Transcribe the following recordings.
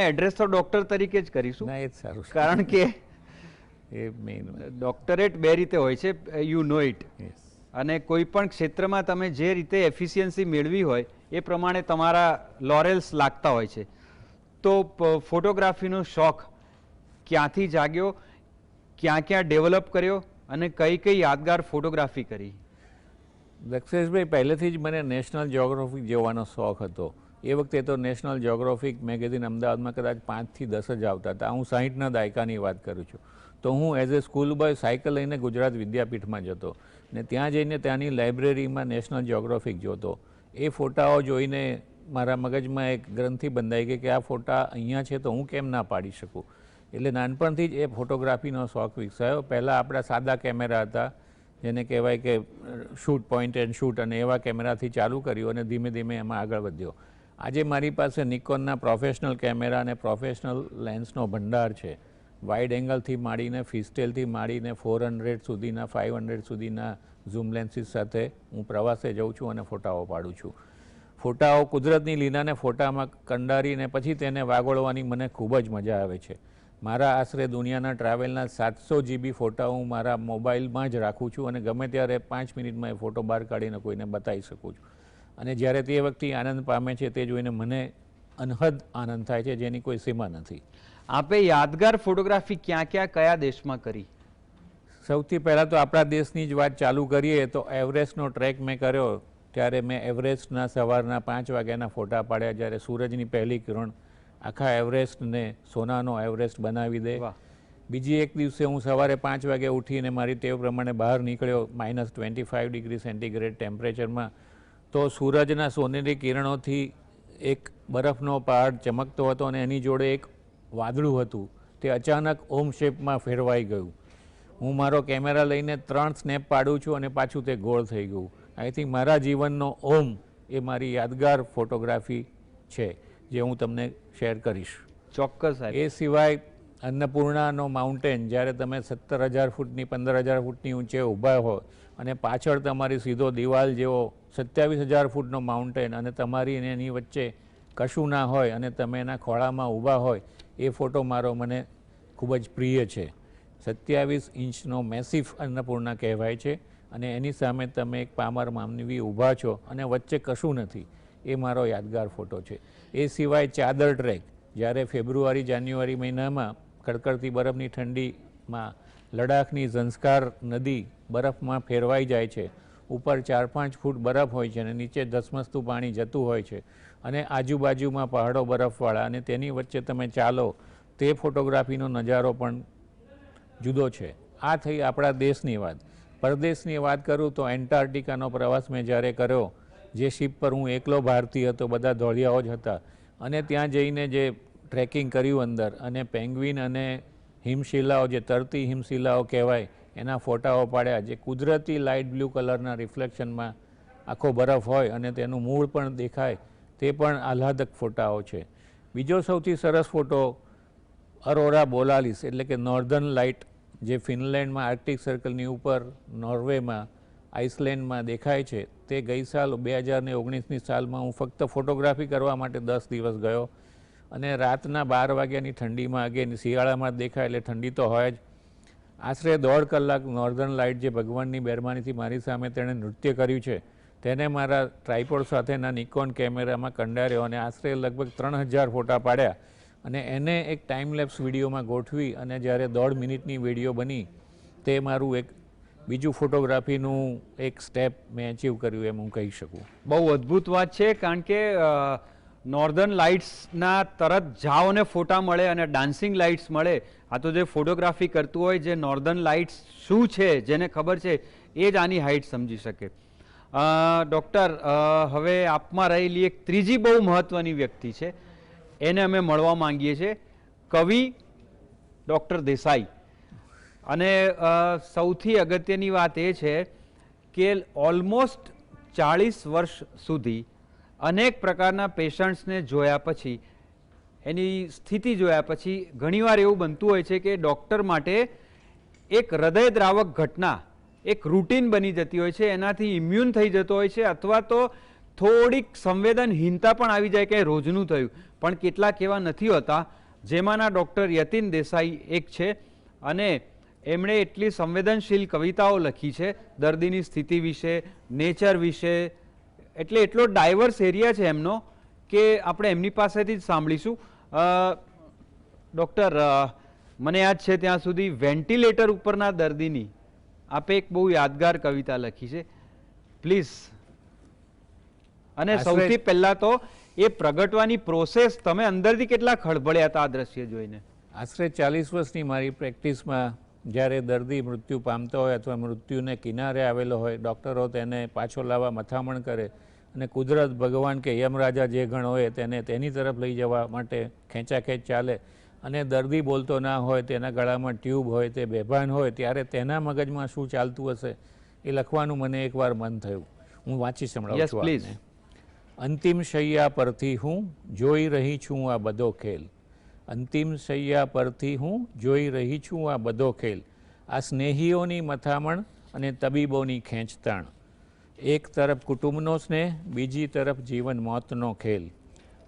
Address તો doctor તરીકે જ કરીશું. ના, એ જ સારું છે. કારણ કે એ મેઇન ડોક્ટરેટ બે રીતે હોય છે, યુ નો ઇટ. યસ. અને કોઈ પણ ક્ષેત્રમાં તમે જે રીતે એફિશિયન્સી મેળવી હોય એ પ્રમાણે તમારા લોરેલ્સ લાગતા હોય છે. તો ફોટોગ્રાફીનો શોખ ક્યાંથી જાગ્યો, ક્યાં ક્યાં ડેવલપ કર્યો અને કઈ કઈ યાદગાર ફોટોગ્રાફી કરી? દક્ષેશભાઈ, પહેલેથી જ મને નેશનલ જિયોગ્રાફિક જોવાનો શોખ હતો. એ વખતે તો નેશનલ જિયોગ્રાફિક મેગેઝિન અમદાવાદમાં કદાચ 5 થી 10 જ આવતા હતા. હું 60ના દાયકાની વાત કરું છું. તો હું as a school boy cycle લઈને ગુજરાત વિદ્યાપીઠમાં જતો ને ત્યાં જઈને ત્યાંની લાઇબ્રેરીમાં નેશનલ જિયોગ્રાફિક જોતો. એ ફોટાઓ જોઈને મારા મગજમાં એક ગ્રંથિ બંધાઈ ગઈ કે આ ફોટા અહીંયા છે તો હું કેમ ના પાડી શકું. એટલે નાનપણથી જ એ ફોટોગ્રાફીનો શોખ વિકસાયો. પહેલાં આપણા સાદા કેમેરા હતા, જેને કહેવાય કે શૂટ, પોઈન્ટ એન્ડ શૂટ, અને એવા કેમેરાથી ચાલુ કર્યું અને ધીમે ધીમે એમાં આગળ વધ્યો. આજે મારી પાસે નિકોનના પ્રોફેશનલ કેમેરા અને પ્રોફેશનલ લેન્સનો ભંડાર છે. વાઇડ એંગલથી માંડીને, ફિસ્ટેલથી માંડીને 400 સુધીના, 500 સુધીના ઝૂમ લેન્સીસ સાથે હું પ્રવાસે જાઉં છું અને ફોટાઓ પાડું છું. ફોટાઓ, કુદરતની લીલાને ફોટામાં કંડારીને પછી તેને વાગોળવાની મને ખૂબ જ મજા આવે છે. મારા આશરે દુનિયાના ટ્રાવેલના 700 GB ફોટા હું મારા મોબાઈલમાં જ રાખું છું અને ગમે ત્યારે 5 મિનિટમાં એ ફોટો બહાર કાઢીને કોઈને બતાવી શકું છું. અને જ્યારે તે વ્યક્તિ આનંદ પામે છે તે જોઈને મને અનહદ આનંદ થાય છે, જેની કોઈ સીમા નથી. આપે યાદગાર ફોટોગ્રાફી ક્યાં ક્યાં, કયા દેશમાં કરી? સૌથી પહેલાં તો આપણા દેશની જ વાત ચાલુ કરીએ તો એવરેસ્ટનો ટ્રેક મેં કર્યો ત્યારે મેં એવરેસ્ટના સવારના 5 વાગ્યાના ફોટા પાડ્યા, જ્યારે સૂરજની પહેલી કિરણ આખા એવરેસ્ટને સોનાનો એવરેસ્ટ બનાવી દે. બીજી એક દિવસે હું સવારે 5 વાગે ઉઠીને મારી ટેવ પ્રમાણે બહાર નીકળ્યો -25 ડિગ્રી સેન્ટીગ્રેડ ટેમ્પરેચરમાં. તો સૂરજના સોનેરી કિરણોથી એક બરફનો પહાડ ચમકતો હતો અને એની જોડે એક વાદળું હતું. તે અચાનક ઓમ શેપમાં ફેરવાઈ ગયું. હું મારો કેમેરા લઈને 3 સ્નેપ પાડું છું અને પાછું તે ગોળ થઈ ગયું. આઈ થિંક મારા જીવનનો ઓમ એ મારી યાદગાર ફોટોગ્રાફી છે, જે હું તમને શેર કરીશ. ચોક્કસ. એ સિવાય અન્નપૂર્ણાનો માઉન્ટેન, જ્યારે તમે 17,000 ફૂટની, 15,000 ફૂટની ઊંચે ઊભા હો અને પાછળ તમારી સીધો દિવાલ જેવો 27,000 ફૂટનો માઉન્ટેન અને તમારી અને એની વચ્ચે કશું ના હોય અને તમે એના ખોળામાં ઊભા હોય, એ ફોટો મારો મને ખૂબ જ પ્રિય છે. 27 ઇંચનો મેસિફ અન્નપૂર્ણા કહેવાય છે અને એની સામે તમે એક પામર માનવી ઊભા છો અને વચ્ચે કશું નથી. એ મારો યાદગાર ફોટો છે. એ સિવાય ચાદર ટ્રેક, જ્યારે ફેબ્રુઆરી જાન્યુઆરી મહિનામાં કડકડતી બરફની ઠંડીમાં લડાખની ઝંસ્કાર નદી બરફમાં ફેરવાઈ જાય છે. ઉપર 4-5 ફૂટ બરફ હોય છે અને નીચે ધસમસતું પાણી જતું હોય છે અને આજુબાજુમાં પહાડો બરફવાળા, અને તેની વચ્ચે તમે ચાલો, તે ફોટોગ્રાફીનો નજારો પણ જુદો છે. આ થઈ આપણા દેશની વાત. પરદેશની વાત કરું તો એન્ટાર્કટિકાનો પ્રવાસ મેં જ્યારે કર્યો, જે શિપ પર હું એકલો ભારતીય હતો, બધા ધોળિયાઓ જ હતા, અને ત્યાં જઈને જે ટ્રેકિંગ કર્યું અંદર, અને પેંગ્વિન અને હિમશિલાઓ, જે તરતી હિમશિલાઓ કહેવાય, એના ફોટાઓ પાડ્યા, જે કુદરતી લાઇટ બ્લુ કલરના રિફ્લેક્શનમાં આખો બરફ હોય અને તેનું મૂળ પણ દેખાય, તે પણ આહ્લાદક ફોટાઓ છે. બીજો સૌથી સરસ ફોટો અરોરા બોલાલિસ, એટલે કે નોર્ધન લાઇટ, જે ફિનલેન્ડમાં આર્કટિક સર્કલની ઉપર નોર્વેમાં, આઇસલેન્ડમાં દેખાય છે. તે ગઈ સાલ 2019ની સાલમાં હું ફક્ત ફોટોગ્રાફી કરવા માટે 10 દિવસ ગયો અને રાતના 12 વાગ્યાની ઠંડીમાં, અગેન શિયાળામાં દેખાય એટલે ઠંડી તો હોય જ, આશરે 1.5 કલાક નોર્ધન લાઇટ, જે ભગવાનની મહેરબાનીથી મારી સામે તેણે નૃત્ય કર્યું છે, તેને મારા ટ્રાયપોડ સાથેના નિકોન કેમેરામાં કંડાર્યો અને આશરે લગભગ 3000 ફોટા પાડ્યા અને એને એક ટાઈમલેપ્સ વિડીયોમાં ગોઠવી અને જ્યારે 1.5 મિનિટની વિડીયો બની, તે મારું એક બીજું ફોટોગ્રાફીનું એક સ્ટેપ મેં અચીવ કર્યું એમ હું કહી શકું. બહુ અદ્ભુત વાત છે, કારણ કે નોર્ધન લાઇટ્સના તરત જાઓ ને ફોટા મળે અને ડાન્સિંગ લાઇટ્સ મળે. આ તો જે ફોટોગ્રાફી કરતું હોય, જે નોર્ધન લાઇટ્સ શું છે, જેને ખબર છે, એ જ આની હાઇટ સમજી શકે. ડૉક્ટર, હવે આપમાં રહેલી એક ત્રીજી બહુ મહત્ત્વની વ્યક્તિ છે, એને અમે મળવા માંગીએ છીએ, કવિ ડૉક્ટર દેસાઈ. અને સૌથી અગત્યની વાત એ છે કે ઓલમોસ્ટ 40 વર્ષ સુધી અનેક પ્રકારના પેશન્ટ્સને જોયા પછી, એની સ્થિતિ જોયા પછી ઘણીવાર એવું બનતું હોય છે કે ડૉક્ટર માટે એક હૃદયદ્રાવક ઘટના એક રૂટીન બની જતી હોય છે, એનાથી ઇમ્યુન થઈ જતો હોય છે, અથવા તો થોડીક સંવેદનહીનતા પણ આવી જાય કે રોજનું થયું. પણ કેટલાક એવા નથી હોતા, જેમાંના ડૉક્ટર યતિન દેસાઈ એક છે. અને એમણે એટલી સંવેદનશીલ કવિતાઓ લખી છે દર્દીની સ્થિતિ વિશે, નેચર વિશે, એટલે એટલો ડાયવર્સ એરિયા છે એમનો કે આપણે એમની પાસેથી જ સાંભળીશું. ડૉક્ટર, મને યાદ છે ત્યાં સુધી વેન્ટિલેટર ઉપરના દર્દીની આપે એક બહુ યાદગાર કવિતા લખી છે, પ્લીઝ. અને સૌથી પહેલા તો એ પ્રગટવાની પ્રોસેસ, તમે અંદરથી કેટલા ખળભળ્યા હતા આ દ્રશ્ય જોઈને? આશરે 40 વર્ષની મારી પ્રેક્ટિસમાં જ્યારે દર્દી મૃત્યુ પામતો હોય અથવા મૃત્યુને કિનારે આવેલો હોય, ડૉક્ટરો તેને પાછો લાવવા મથામણ કરે અને કુદરત, ભગવાન કે યમરાજા જે ગણ હોય તેને તેની તરફ લઈ જવા માટે ખેંચાખેંચ ચાલે અને દર્દી બોલતો ના હોય, તેના ગળામાં ટ્યુબ હોય, તે બેભાન હોય, ત્યારે તેના મગજમાં શું ચાલતું હશે એ લખવાનું મને એકવાર મન થયું. હું વાંચી સંભળાવું છું આપને. અંતિમ શૈયા પરથી હું જોઈ રહી છું આ બધો ખેલ. અંતિમ શૈયા પરથી હું જોઈ રહી છું આ બધો ખેલ. આ સ્નેહીઓની મથામણ અને તબીબોની ખેંચતાણ. એક તરફ કુટુંબનો સ્નેહ, બીજી તરફ જીવન મોતનો ખેલ.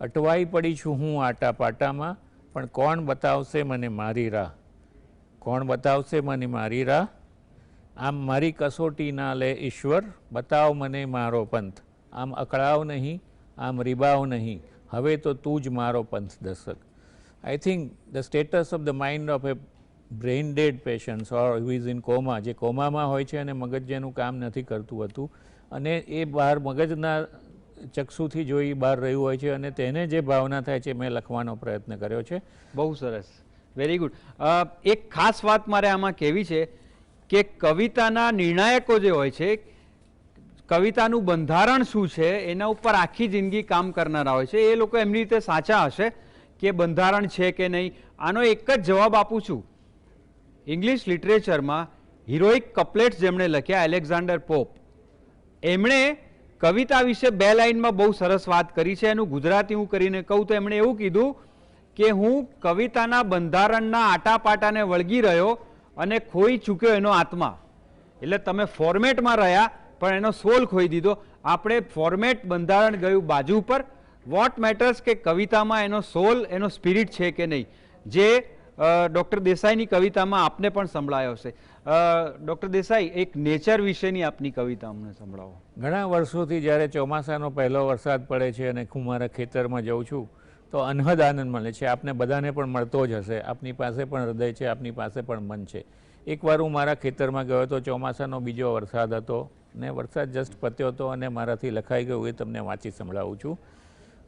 અટવાઈ પડી છું હું આટા પાટામાં, પણ કોણ બતાવશે મને મારી રાહ? કોણ બતાવશે મને મારી રાહ? આમ મારી કસોટી ના લે ઈશ્વર, બતાવ મને મારો પંથ. આમ અકળાવ નહીં, આમ રીબાવ નહીં, હવે તો તું જ મારો પંથ દર્શક. I think the status of the mind of a brain dead patient or who is in coma, જે કોમામાં હોય છે અને મગજ જેનું કામ નથી કરતું હતું અને એ બહાર મગજના ચક્ષુથી જોઈ બહાર રહ્યું હોય છે અને તેને જે ભાવના થાય છે, મેં લખવાનો પ્રયત્ન કર્યો છે. બહુ સરસ, વેરી ગુડ. એક ખાસ વાત મારે આમાં કહેવી છે કે કવિતાના નિર્ણાયકો જે હોય છે, કવિતાનું બંધારણ શું છે એના ઉપર આખી જિંદગી કામ કરનારા હોય છે. એ લોકો એમની રીતે સાચા હશે કે બંધારણ છે કે નહીં. આનો એક જ જવાબ આપું છું. ઇંગ્લિશ લિટરેચરમાં હિરોઇક કપલેટ્સ જેમણે લખ્યા, એલેક્ઝાન્ડર પોપ, એમણે કવિતા વિશે 2 લાઇનમાં બહુ સરસ વાત કરી છે. એનું ગુજરાતી હું કરીને કહું તો એમણે એવું કીધું કે હું કવિતાના બંધારણના આટાપાટાને વળગી રહ્યો અને ખોઈ ચૂક્યો એનો આત્મા. એટલે તમે ફોર્મેટમાં રહ્યા પણ એનો સોલ ખોઈ દીધો. આપણે ફોર્મેટ, બંધારણ ગયું બાજુ પર. વોટ મેટર્સ કે કવિતામાં એનો સોલ, એનો સ્પિરિટ છે કે નહીં, જે ડૉક્ટર દેસાઈની કવિતામાં આપને પણ સંભળાયો હશે. ડૉક્ટર દેસાઈ, એક નેચર વિશેની આપની કવિતા અમને સંભળાવો. ઘણા વર્ષોથી જ્યારે ચોમાસાનો પહેલો વરસાદ પડે છે અને હું મારા ખેતરમાં જાઉં છું તો અનહદ આનંદ મળે છે. આપને બધાને પણ મળતો જ હશે. આપની પાસે પણ હૃદય છે, આપની પાસે પણ મન છે. એકવાર હું મારા ખેતરમાં ગયો હતો, ચોમાસાનો બીજો વરસાદ હતો ને વરસાદ જસ્ટ પત્યો હતો અને મારાથી લખાઈ ગયું, એ તમને વાંચી સંભળાવું છું.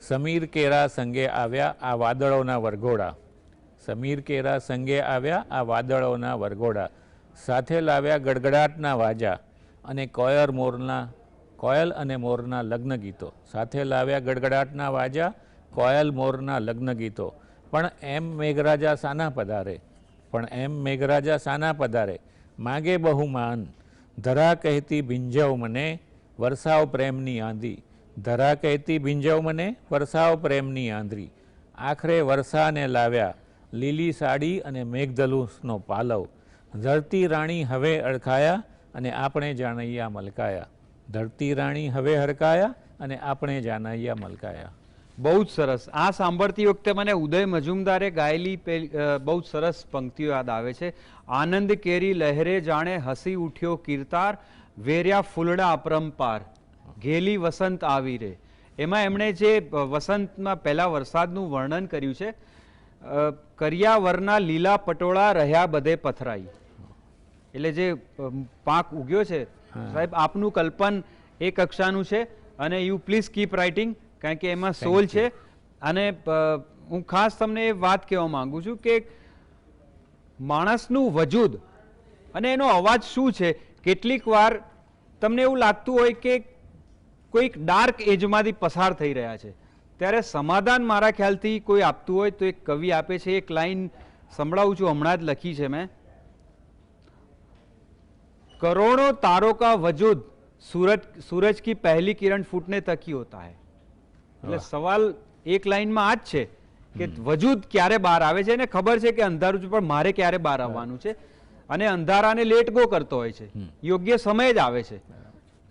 સમીર કેરા સંગે આવ્યા આ વાદળોના વરઘોડા. સમીર કેરા સંગે આવ્યા આ વાદળોના વરઘોડા. સાથે લાવ્યા ગડગડાટના વાજા અને કોયલ અને મોરના લગ્ન ગીતો. સાથે લાવ્યા ગડગડાટના વાજા, કોયલ મોરના લગ્ન ગીતો. પણ એમ મેઘરાજા સાના પધારે, પણ એમ મેઘરાજા સાના પધારે, માગે બહુ માન. ધરા કહેતી ભીંજવ મને, વરસાવ પ્રેમની આંધી. ધરા કહેતી ભીંજવ મને, વરસાવ પ્રેમની આંધરી. આખરે વરસાને લાવ્યા લીલી સાડી અને મેઘધનુષનો પાલવ. ધરતી રાણી હવે અડખાયા અને આપણે જાનૈયા મલકાયા. ધરતી રાણી હવે હરકાયા અને આપણે જાનૈયા મલકાયા. બહુ જ સરસ. આ સાંભળતી વખતે મને ઉદય મજુમદારે ગાયેલી બહુ જ સરસ પંક્તિઓ યાદ આવે છે. આનંદ કેરી લહેરે જાણે હસી ઉઠ્યો કીર્તાર, વેર્યા ફૂલડા અપરંપાર, ઘેલી વસંત આવી રે. એમાં એમણે જે વસંતમાં પહેલા વરસાદનું વર્ણન કર્યું છે, કરિયાવરના લીલા પટોળા રહ્યા બધે પથરાઈ. એટલે જે પાક ઉગ્યો છે, સાહેબ આપનું કલ્પન એ કક્ષાનું છે અને યુ પ્લીઝ કીપ રાઇટિંગ, કારણ કે એમાં સોલ છે. અને હું ખાસ તમને એ વાત કહેવા માંગુ છું કે માણસનું વજૂદ અને એનો અવાજ શું છે. કેટલીક વાર તમને એવું લાગતું હોય કે કોઈક ડાર્ક એજમાંથી પસાર થઈ રહ્યા છે, ત્યારે સમાધાન મારા ખ્યાલથી કોઈ આપતું હોય તો એક કવિ આપે છે. એક લાઈન સંભળાવું છું, હમણાં જ લખી છે મેં. કરોડો તારો કા વજૂદ सूरज की पहली किरण फूटने तक ही होता है. એટલે સવાલ એક લાઈનમાં આ જ છે કે વજૂદ ક્યારે બહાર આવે છે, એને ખબર છે કે અંધારું છે પણ મારે ક્યારે બહાર આવવાનું છે, અને અંધારાને લેટ ગો કરતો હોય છે, યોગ્ય સમય જ આવે છે.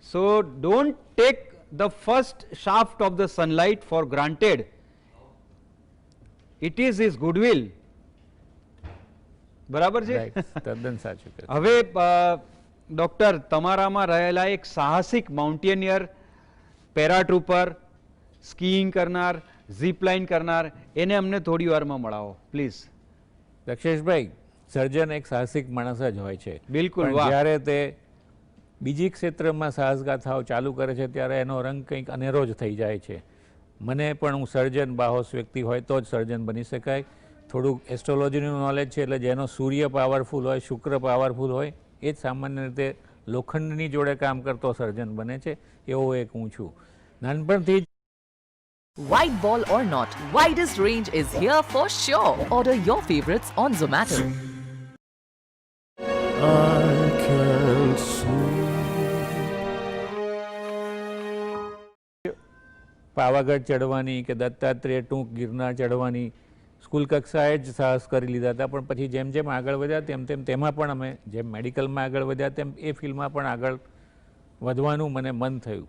સો don't take the first shaft of the sunlight four granted. It is his goodwill. બરાબર છે. Right. તદ્દન સાચું કહ્યું. હવે ડોક્ટર, તમારામાં રહેલા એક સાહસિક માઉન્ટેનિયર, પેરાટ્રુપર, સ્કીઇંગ કરનાર, ઝીપ લાઇન કરનાર, એને અમને થોડી વારમાં મળાવો પ્લીઝ. દક્ષેશભાઈ, સર્જન એક સાહસિક માણસ જ હોય છે. બિલકુલ, પણ વાહ. જ્યારે તે બીજી ક્ષેત્રમાં સાહસગાથાઓ ચાલુ કરે છે ત્યારે એનો રંગ કંઈક અનેરો જ થઈ જાય છે. મને પણ હું સર્જન બાહોશ વ્યક્તિ હોય તો જ સર્જન બની શકાય. થોડુંક એસ્ટ્રોલોજીનું નોલેજ છે, એટલે જેનો સૂર્ય પાવરફુલ હોય, શુક્ર પાવરફુલ હોય, એ જ સામાન્ય રીતે લોખંડની જોડે કામ કરતો સર્જન બને છે. એવો એક હું છું. નાનપણથી જ White ball or not, widest range is here for sure. Order your favorites on Zomato. I can't sleep. Pavagadh ચડવાની કે દત્તાત્રેય ટૂંક ગિરનાર ચડવાની સ્કૂલ કક્ષાએ જ સાહસ કરી લીધા હતા. પણ પછી જેમ જેમ આગળ વધ્યા તેમ તેમાં પણ અમે જેમ મેડિકલમાં આગળ વધ્યા તેમ એ ફિલ્ડમાં પણ આગળ વધવાનું મને મન થયું.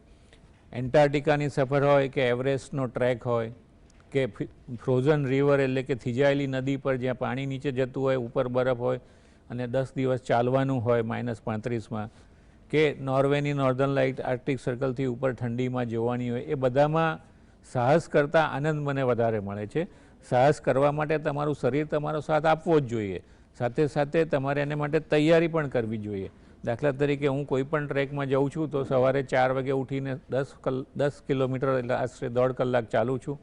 એન્ટાર્ટિકાની સફર હોય કે એવરેસ્ટનો ટ્રેક હોય કે ફ્રોઝન રિવર એટલે કે થીજાયેલી નદી પર જ્યાં પાણી નીચે જતું હોય, ઉપર બરફ હોય અને 10 દિવસ ચાલવાનું હોય -35માં, કે નોર્વેની નોર્ધન લાઇટ આર્કટિક સર્કલથી ઉપર ઠંડીમાં જોવાની હોય, એ બધામાં સાહસ કરતાં આનંદ મને વધારે મળે છે. સાહસ કરવા માટે તમારું શરીર તમારો સાથ આપવો જ જોઈએ. સાથે સાથે તમારે એને માટે તૈયારી પણ કરવી જોઈએ. દાખલા તરીકે હું કોઈ પણ ટ્રેકમાં જાઉં છું તો સવારે 4 વાગે ઉઠીને 10 કિલોમીટર એટલે આશરે 1.5 કલાક ચાલું છું.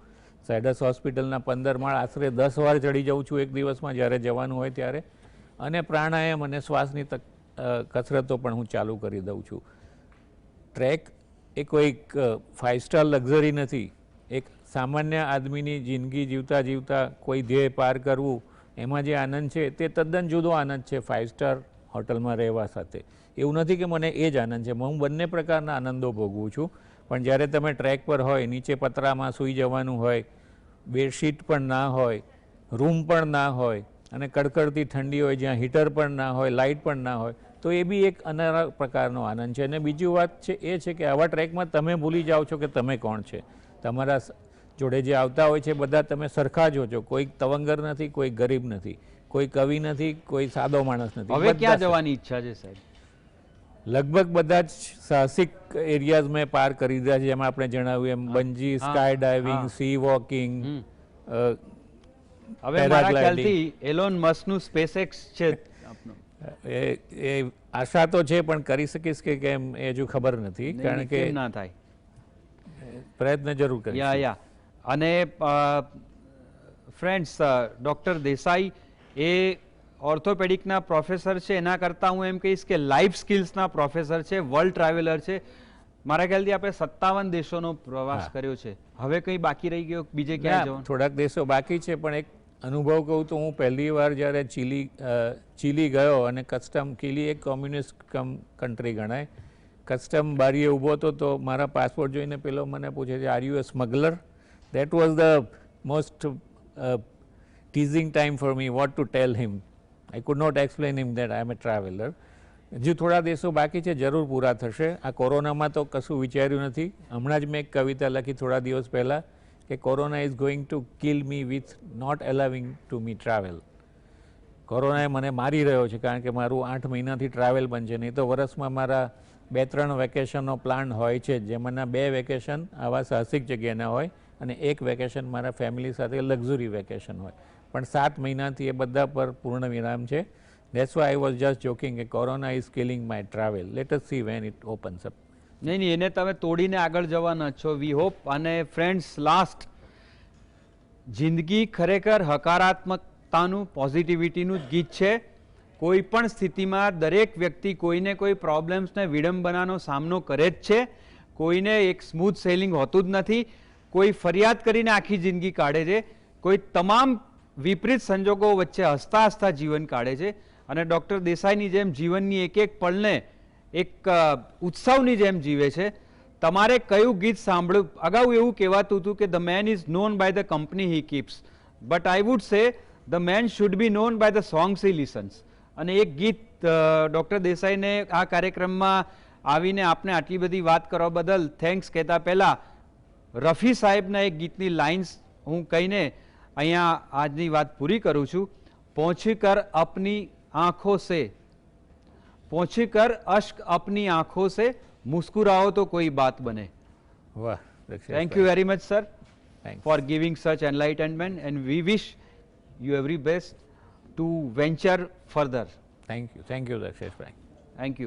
ઝાયડસ હોસ્પિટલના 15 માળ આશરે 10 વાર ચડી જાઉં છું એક દિવસમાં જ્યારે જવાનું હોય ત્યારે. અને પ્રાણાયામ અને શ્વાસની કસરતો પણ હું ચાલુ કરી દઉં છું. ટ્રેક એ કોઈક 5 સ્ટાર લક્ઝરી નથી. એક સામાન્ય આદમીની જિંદગી જીવતા જીવતા કોઈ ધ્યેય પાર કરવું, એમાં જે આનંદ છે તે તદ્દન જુદો આનંદ છે 5 સ્ટાર હોટલમાં રહેવા સાથે. એવું નથી કે મને એ જ આનંદ છે, હું બંને પ્રકારના આનંદો ભોગવું છું. પણ જ્યારે તમે ટ્રેક પર હોય, નીચે પતરામાં સૂઈ જવાનું હોય, બેડશીટ પણ ના હોય, રૂમ પણ ના હોય અને કડકડતી ઠંડી હોય, જ્યાં હીટર પણ ના હોય, લાઇટ પણ ના હોય, તો એ બી એક અનેરા પ્રકારનો આનંદ છે. અને બીજી વાત છે એ છે કે આવા ટ્રેકમાં તમે ભૂલી જાઓ છો કે તમે કોણ છે. તમારા જોડે જે આવતા હોય છે બધા તમે સરખા જ છો. કોઈ તવંગર નથી, કોઈ ગરીબ નથી, કોઈ કવિ નથી, કોઈ સાદો માણસ નથી. હવે બધા ક્યાં જવાની ઈચ્છા છે સાહેબ? લગભગ બધા જ સાહસિક એરિયાઝ મેં પાર કરી દીધા છે. જેમાં આપણે જણાવ્યું એમ bungee, skydiving, sea walking, હવે મારા ખ્યાલથી એલોન મસ્કનું સ્પેસએક્સ છે આપનો. એ આશા તો છે પણ કરી શકીશ કે કેમ એ હજુ ખબર નથી. કારણ કે કેમ ના થાય? પ્રયત્ન જરૂર કરીશ. યા અને ફ્રેન્ડ્સ, ડૉક્ટર દેસાઈ એ ઓર્થોપેડિકના પ્રોફેસર છે. એના કરતાં હું એમ કહીશ કે લાઈફ સ્કિલ્સના પ્રોફેસર છે, વર્લ્ડ ટ્રાવેલર છે. મારા ખ્યાલથી આપણે 57 દેશોનો પ્રવાસ કર્યો છે. હવે કંઈ બાકી રહી ગયો બીજે ક્યાં જવાનું? થોડાક દેશો બાકી છે, પણ એક અનુભવ કહું તો હું પહેલી વાર જ્યારે ચીલી ગયો અને ચીલી એક કોમ્યુનિસ્ટ કન્ટ્રી ગણાય. કસ્ટમ બારીએ ઊભો હતો તો મારા પાસપોર્ટ જોઈને પેલો મને પૂછે છે, are you a smuggler? That was the most teasing time for me what to tell him. I could not explain him that I am a traveler. હજુ થોડા દેશો બાકી છે, જરૂર પૂરા થશે. આ કોરોનામાં તો કશું વિચાર્યું નથી. હમણાં જ મેં એક કવિતા લખી થોડા દિવસ પહેલાં કે corona is going to kill me with not allowing to me travel. કોરોનાએ મને મારી રહ્યો છે કારણ કે મારું 8 મહિનાથી ટ્રાવેલ બંધ છે. નહીં તો વર્ષમાં મારા 2-3 વેકેશનનો પ્લાન હોય છે, જેમાંના 2 વેકેશન આવા સાહસિક જગ્યાના હોય અને 1 વેકેશન મારા ફેમિલી સાથે લક્ઝરી વેકેશન હોય. પણ 7 મહિનાથી એ બધા પર પૂર્ણ વિરામ છે. That's why I was just joking કે corona is killing my travel. Let us see when it opens up. નહીં, એને તમે તોડીને આગળ જવાના છો. We hope. અને ફ્રેન્ડ્સ, લાસ્ટ, જિંદગી ખરેખર હકારાત્મકતાનું, પોઝિટિવિટીનું જ ગીત છે. કોઈ પણ સ્થિતિમાં દરેક વ્યક્તિ કોઈને કોઈ પ્રોબ્લેમ્સને, વિડંબનાનો સામનો કરે જ છે. કોઈને એક સ્મૂથ સેલિંગ હોતું જ નથી. કોઈ ફરિયાદ કરીને આખી જિંદગી કાઢે છે, કોઈ તમામ વિપરીત સંજોગો વચ્ચે હસતા હસતા જીવન કાઢે છે. અને ડૉક્ટર દેસાઈની જેમ જીવનની એક એક પળને એક ઉત્સવની જેમ જીવે છે. તમારે કયું ગીત સાંભળ્યું? અગાઉ એવું કહેવાતું હતું કે the man is known by the company he keeps, but I would say the man should be known by the songs he listens. અને એક ગીત ડૉક્ટર દેસાઈને આ કાર્યક્રમમાં આવીને આપને આટલી બધી વાત કરવા બદલ થેન્ક્સ કહેતા પહેલાં રફી સાહેબના એક ગીતની લાઇન્સ હું કહીને અહીંયા આજની વાત પૂરી કરું છું. પહોંચી કર अपनी आंखों से, पहुंची कर अश्क अपनी आंखों से, मुस्कुराओ तो कोई बात बने. વાહ Daksheshbhai. Thank you very much, sir, Thanks. for giving such enlightenment, and we wish you every best to venture further. Thank you Daksheshbhai. Thank you.